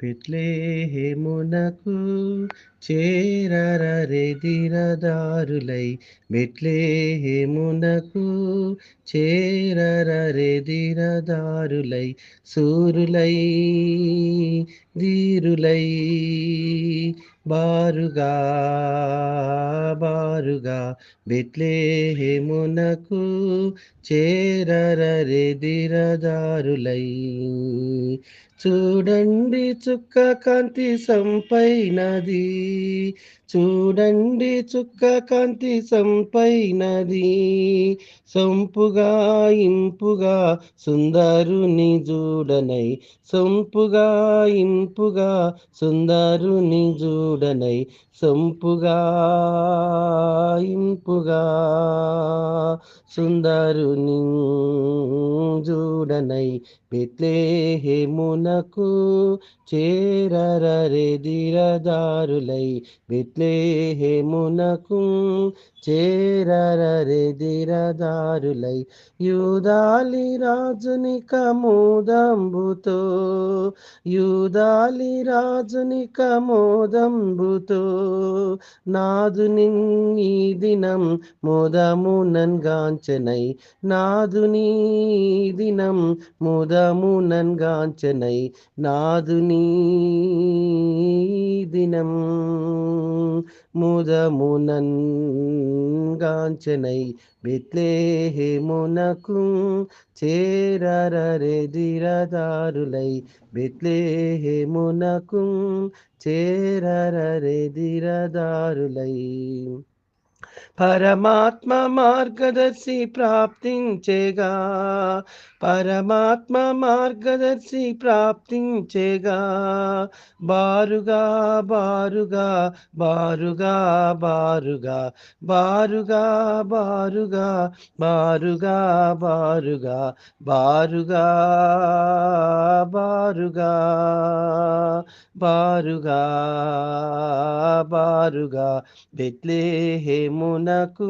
బెత్లెహేమునకు చేరరరెదిరదారులై బెత్లెహేమునకు చేరరరెదిరదారులై శూరులై ధీరులై బారుగా బారుగా బెత్లెహేమునకు చేరరరెదిరదారులై చూడండి చుక్క కాంతి సంపైనది, చూడండి చుక్క కాంతి సంపైనది, సొంపుగా ఇంపుగా సుందరుని చూడనై, సొంపుగా ఇంపుగా సుందరుని చూడనై, సొంపుగా ఇంపుగా సుందరుని చూడనై బెత్లెహేమునకు చేరరరెదిరదారులై బెత్లెహేమునకు చేరరరెదిరదారులై యూదాలి రాజుని కమోదంబుతో, యూదాలి రాజుని కమోదంబుతో నాదుని ఈ దినం మోదమునన్గాంచనై, నాదుని దినం మోదమునన్గాంచనై, నాదుని దినం మోదమునన్గాంచనై బెత్లెహేమునకు చేరరరెదిరదారులై బెత్లెహేమునకు చేరరరెదిరదారులై పరమాత్మ మార్గదర్శి ప్రాప్తించేగా, పరమాత్మ మార్గదర్శి ప్రాప్తించేగా, బారుగా బారుగా బారుగా బారుగా బారుగా బారుగా బారుగా బారుగా బారుగా బారుగా బారుగా బారుగా బెత్లెహేమునకు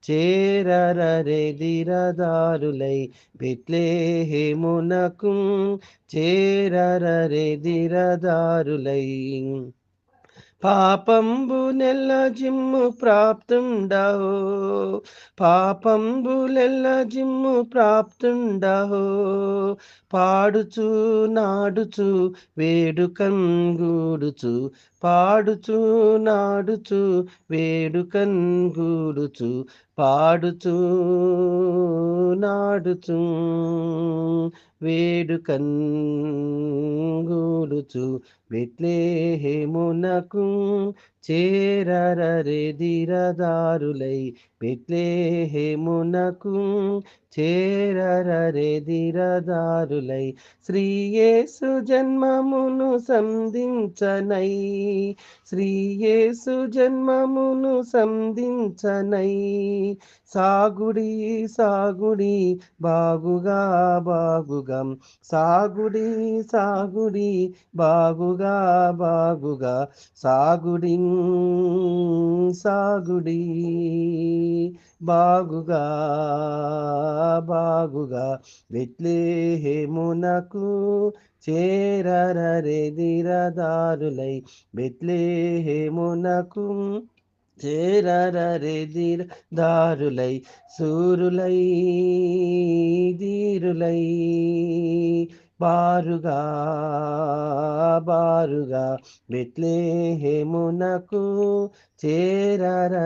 చేరరరెదిరదారులై బెత్లెహేమునకు చేరరరెదిరదారులై పాపంబునెల్ల జిమ్ము ప్రాప్తుండహో, పాపంబులెల్ల జిమ్ము ప్రాప్తుండహో, పాడుచు నాడుచు వేడుకన్ గూడుచు, పాడుచు నాడుచు వేడుకన్ గూడుచు, పాడుచు నాడుచు వేడుకన్ గూడుచు బెత్లెహేమునకు చేరరరెదిరదారులై బెత్లెహేమునకు చేరరరెదిరదారులై శ్రీయేసు జన్మమును సంధించనై, శ్రీయేసు జన్మమును సంధించనై, సాగుడి సాగుడి బాగుగా బాగుగా, సాగుడి సాగుడి బాగుగా బాగుగా, సాగుడి సాగుడి బాగుగా బాగుగా బెత్లెహేమునకు చేరరరెదిరదారులై బెత్లెహేమునకు చేరరరెదిరదారులై శూరులై ధీరులై బారుగా బారుగా బెత్లెహేమునకు చేరరరెదిరదారులై